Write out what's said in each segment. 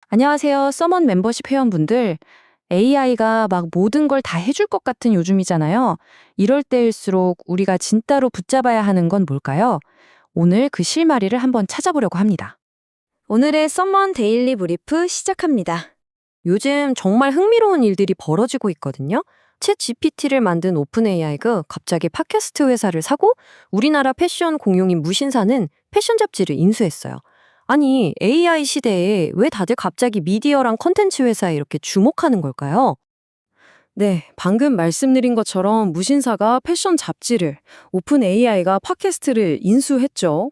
안녕하세요. 서먼 멤버십 회원분들. AI가 막 모든 걸 다 해줄 것 같은 요즘이잖아요. 이럴 때일수록 우리가 진짜로 붙잡아야 하는 건 뭘까요? 오늘 그 실마리를 한번 찾아보려고 합니다. 오늘의 썸먼 데일리 브리프 시작합니다. 요즘 정말 흥미로운 일들이 벌어지고 있거든요. 챗 GPT를 만든 오픈 AI가 갑자기 팟캐스트 회사를 사고 우리나라 패션 공용인 무신사는 패션 잡지를 인수했어요. 아니, AI 시대에 왜 다들 갑자기 미디어랑 컨텐츠 회사에 이렇게 주목하는 걸까요? 네, 방금 말씀드린 것처럼 무신사가 패션 잡지를, 오픈 AI가 팟캐스트를 인수했죠.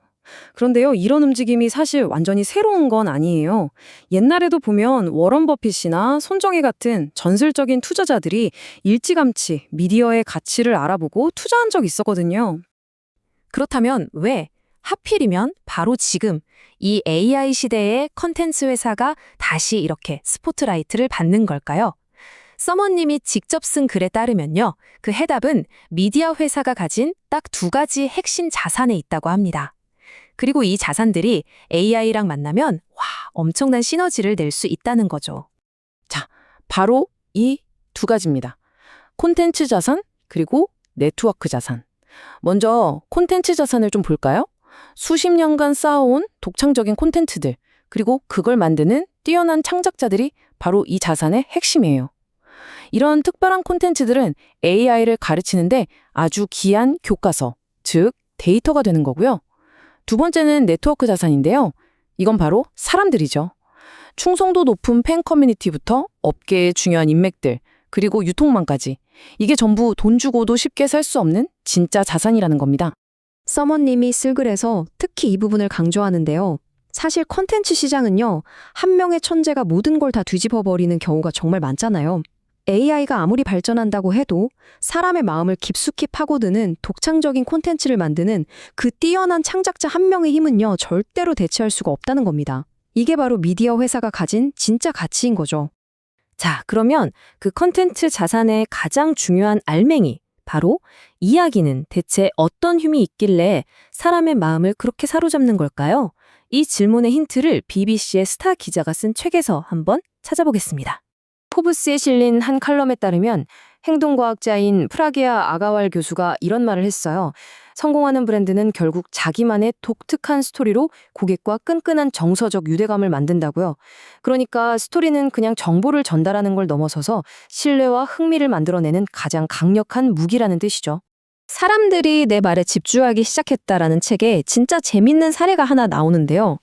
그런데요, 이런 움직임이 사실 완전히 새로운 건 아니에요. 옛날에도 보면 워런 버핏이나 손정희 같은 전설적인 투자자들이 일찌감치 미디어의 가치를 알아보고 투자한 적이 있었거든요. 그렇다면 왜 하필이면 바로 지금 이 AI 시대의 컨텐츠 회사가 다시 이렇게 스포트라이트를 받는 걸까요? 서머님이 직접 쓴 글에 따르면요. 그 해답은 미디어 회사가 가진 딱 두 가지 핵심 자산에 있다고 합니다. 그리고 이 자산들이 AI랑 만나면 엄청난 시너지를 낼 수 있다는 거죠. 자, 바로 이 두 가지입니다. 콘텐츠 자산, 그리고 네트워크 자산. 먼저 콘텐츠 자산을 좀 볼까요? 수십 년간 쌓아온 독창적인 콘텐츠들, 그리고 그걸 만드는 뛰어난 창작자들이 바로 이 자산의 핵심이에요. 이런 특별한 콘텐츠들은 AI를 가르치는데 아주 귀한 교과서, 즉 데이터가 되는 거고요. 두 번째는 네트워크 자산인데요. 이건 바로 사람들이죠. 충성도 높은 팬 커뮤니티부터 업계의 중요한 인맥들, 그리고 유통망까지. 이게 전부 돈 주고도 쉽게 살 수 없는 진짜 자산이라는 겁니다. 서머님이 쓸 글에서 특히 이 부분을 강조하는데요. 사실 컨텐츠 시장은요, 한 명의 천재가 모든 걸 다 뒤집어버리는 경우가 정말 많잖아요. AI가 아무리 발전한다고 해도 사람의 마음을 깊숙이 파고드는 독창적인 콘텐츠를 만드는 그 뛰어난 창작자 한 명의 힘은요, 절대로 대체할 수가 없다는 겁니다. 이게 바로 미디어 회사가 가진 진짜 가치인 거죠. 자, 그러면 그 컨텐츠 자산의 가장 중요한 알맹이, 바로 이야기는 대체 어떤 힘이 있길래 사람의 마음을 그렇게 사로잡는 걸까요? 이 질문의 힌트를 BBC의 스타 기자가 쓴 책에서 한번 찾아보겠습니다. 포브스에 실린 한 칼럼에 따르면 행동과학자인 프라기아 아가왈 교수가 이런 말을 했어요. 성공하는 브랜드는 결국 자기만의 독특한 스토리로 고객과 끈끈한 정서적 유대감을 만든다고요. 그러니까 스토리는 그냥 정보를 전달하는 걸 넘어서서 신뢰와 흥미를 만들어내는 가장 강력한 무기라는 뜻이죠. 사람들이 내 말에 집중하기 시작했다라는 책에 진짜 재밌는 사례가 하나 나오는데요.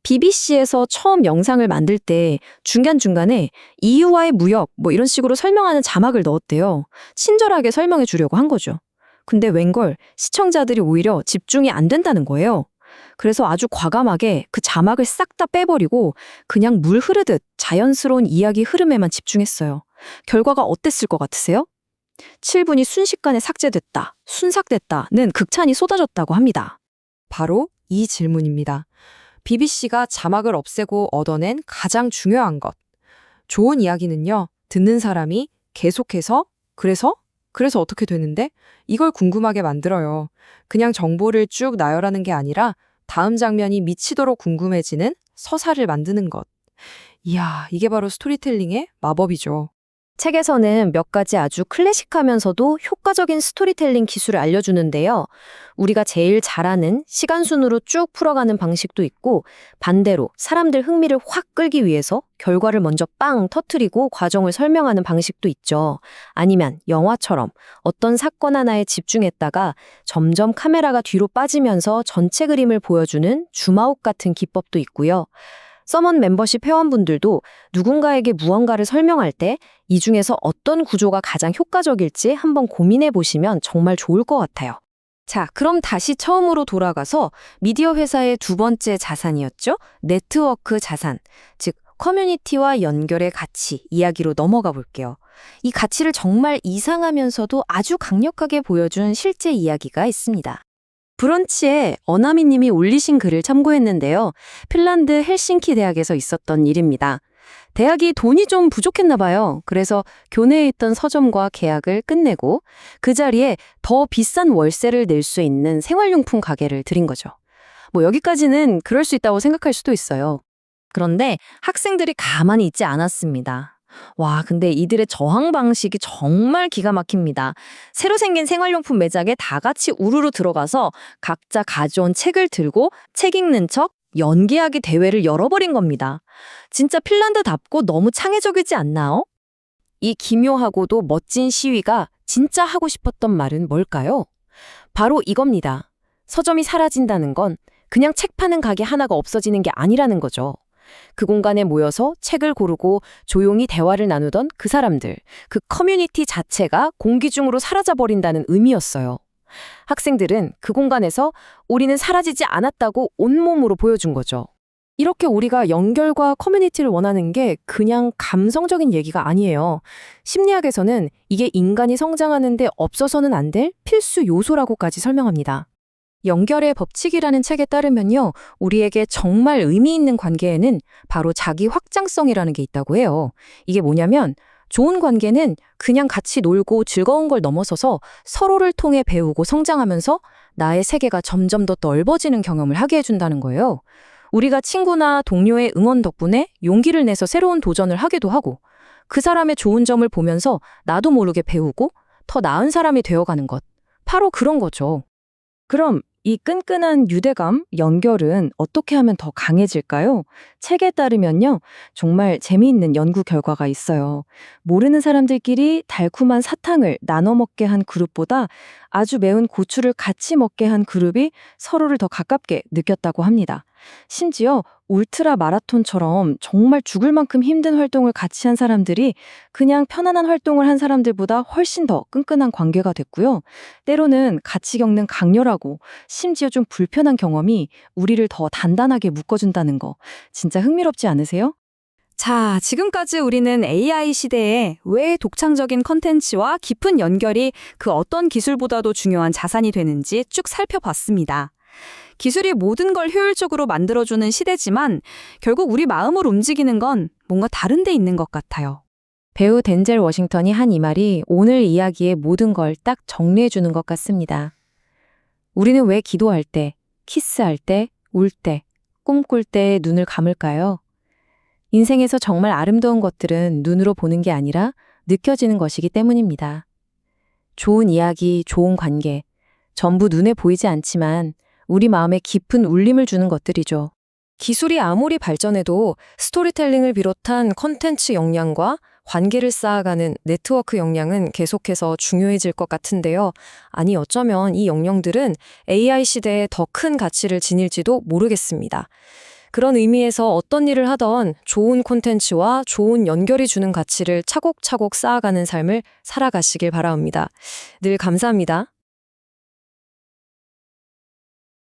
BBC에서 처음 영상을 만들 때 중간중간에 EU와의 무역 이런 식으로 설명하는 자막을 넣었대요. 친절하게 설명해 주려고 한 거죠. 근데 웬걸 시청자들이 오히려 집중이 안 된다는 거예요. 그래서 아주 과감하게 그 자막을 싹 다 빼버리고 그냥 물 흐르듯 자연스러운 이야기 흐름에만 집중했어요. 결과가 어땠을 것 같으세요? 7분이 순식간에 삭제됐다, 순삭됐다는 극찬이 쏟아졌다고 합니다. 바로 이 질문입니다. BBC가 자막을 없애고 얻어낸 가장 중요한 것. 좋은 이야기는요, 듣는 사람이 계속해서 그래서 어떻게 되는데? 이걸 궁금하게 만들어요. 그냥 정보를 쭉 나열하는 게 아니라 다음 장면이 미치도록 궁금해지는 서사를 만드는 것. 이야, 이게 바로 스토리텔링의 마법이죠. 책에서는 몇 가지 아주 클래식하면서도 효과적인 스토리텔링 기술을 알려주는데요. 우리가 제일 잘하는 시간 순으로 쭉 풀어가는 방식도 있고 반대로 사람들 흥미를 확 끌기 위해서 결과를 먼저 빵 터트리고 과정을 설명하는 방식도 있죠. 아니면 영화처럼 어떤 사건 하나에 집중했다가 점점 카메라가 뒤로 빠지면서 전체 그림을 보여주는 줌아웃 같은 기법도 있고요. 서먼 멤버십 회원분들도 누군가에게 무언가를 설명할 때 이 중에서 어떤 구조가 가장 효과적일지 한번 고민해 보시면 정말 좋을 것 같아요. 자, 그럼 다시 처음으로 돌아가서 미디어 회사의 두 번째 자산이었죠? 네트워크 자산, 즉 커뮤니티와 연결의 가치 이야기로 넘어가 볼게요. 이 가치를 정말 이상하면서도 아주 강력하게 보여준 실제 이야기가 있습니다. 브런치에 어나미님이 올리신 글을 참고했는데요. 핀란드 헬싱키 대학에서 있었던 일입니다. 대학이 돈이 좀 부족했나 봐요. 그래서 교내에 있던 서점과 계약을 끝내고 그 자리에 더 비싼 월세를 낼 수 있는 생활용품 가게를 들인 거죠. 여기까지는 그럴 수 있다고 생각할 수도 있어요. 그런데 학생들이 가만히 있지 않았습니다. 와, 근데 이들의 저항 방식이 정말 기가 막힙니다. 새로 생긴 생활용품 매장에 다 같이 우르르 들어가서 각자 가져온 책을 들고 책 읽는 척 연기하기 대회를 열어버린 겁니다. 진짜 핀란드답고 너무 창의적이지 않나요? 이 기묘하고도 멋진 시위가 진짜 하고 싶었던 말은 뭘까요? 바로 이겁니다. 서점이 사라진다는 건 그냥 책 파는 가게 하나가 없어지는 게 아니라는 거죠. 그 공간에 모여서 책을 고르고 조용히 대화를 나누던 그 사람들, 그 커뮤니티 자체가 공기 중으로 사라져버린다는 의미였어요. 학생들은 그 공간에서 우리는 사라지지 않았다고 온몸으로 보여준 거죠. 이렇게 우리가 연결과 커뮤니티를 원하는 게 그냥 감성적인 얘기가 아니에요. 심리학에서는 이게 인간이 성장하는데 없어서는 안 될 필수 요소라고까지 설명합니다. 연결의 법칙이라는 책에 따르면요, 우리에게 정말 의미 있는 관계에는 바로 자기 확장성이라는 게 있다고 해요. 이게 뭐냐면 좋은 관계는 그냥 같이 놀고 즐거운 걸 넘어서서 서로를 통해 배우고 성장하면서 나의 세계가 점점 더 넓어지는 경험을 하게 해준다는 거예요. 우리가 친구나 동료의 응원 덕분에 용기를 내서 새로운 도전을 하기도 하고 그 사람의 좋은 점을 보면서 나도 모르게 배우고 더 나은 사람이 되어가는 것. 바로 그런 거죠. 그럼 이 끈끈한 유대감, 연결은 어떻게 하면 더 강해질까요? 책에 따르면요, 정말 재미있는 연구 결과가 있어요. 모르는 사람들끼리 달콤한 사탕을 나눠 먹게 한 그룹보다 아주 매운 고추를 같이 먹게 한 그룹이 서로를 더 가깝게 느꼈다고 합니다. 심지어 울트라 마라톤처럼 정말 죽을 만큼 힘든 활동을 같이 한 사람들이 그냥 편안한 활동을 한 사람들보다 훨씬 더 끈끈한 관계가 됐고요. 때로는 같이 겪는 강렬하고 심지어 좀 불편한 경험이 우리를 더 단단하게 묶어준다는 거 진짜 흥미롭지 않으세요? 자, 지금까지 우리는 AI 시대에 왜 독창적인 컨텐츠와 깊은 연결이 그 어떤 기술보다도 중요한 자산이 되는지 쭉 살펴봤습니다. 기술이 모든 걸 효율적으로 만들어주는 시대지만 결국 우리 마음을 움직이는 건 뭔가 다른 데 있는 것 같아요. 배우 덴젤 워싱턴이 한 이 말이 오늘 이야기의 모든 걸 딱 정리해주는 것 같습니다. 우리는 왜 기도할 때, 키스할 때, 울 때, 꿈꿀 때 눈을 감을까요? 인생에서 정말 아름다운 것들은 눈으로 보는 게 아니라 느껴지는 것이기 때문입니다. 좋은 이야기, 좋은 관계, 전부 눈에 보이지 않지만 우리 마음에 깊은 울림을 주는 것들이죠. 기술이 아무리 발전해도 스토리텔링을 비롯한 컨텐츠 역량과 관계를 쌓아가는 네트워크 역량은 계속해서 중요해질 것 같은데요. 아니, 어쩌면 이 역량들은 AI 시대에 더 큰 가치를 지닐지도 모르겠습니다. 그런 의미에서 어떤 일을 하던 좋은 콘텐츠와 좋은 연결이 주는 가치를 차곡차곡 쌓아가는 삶을 살아가시길 바라옵니다. 늘 감사합니다.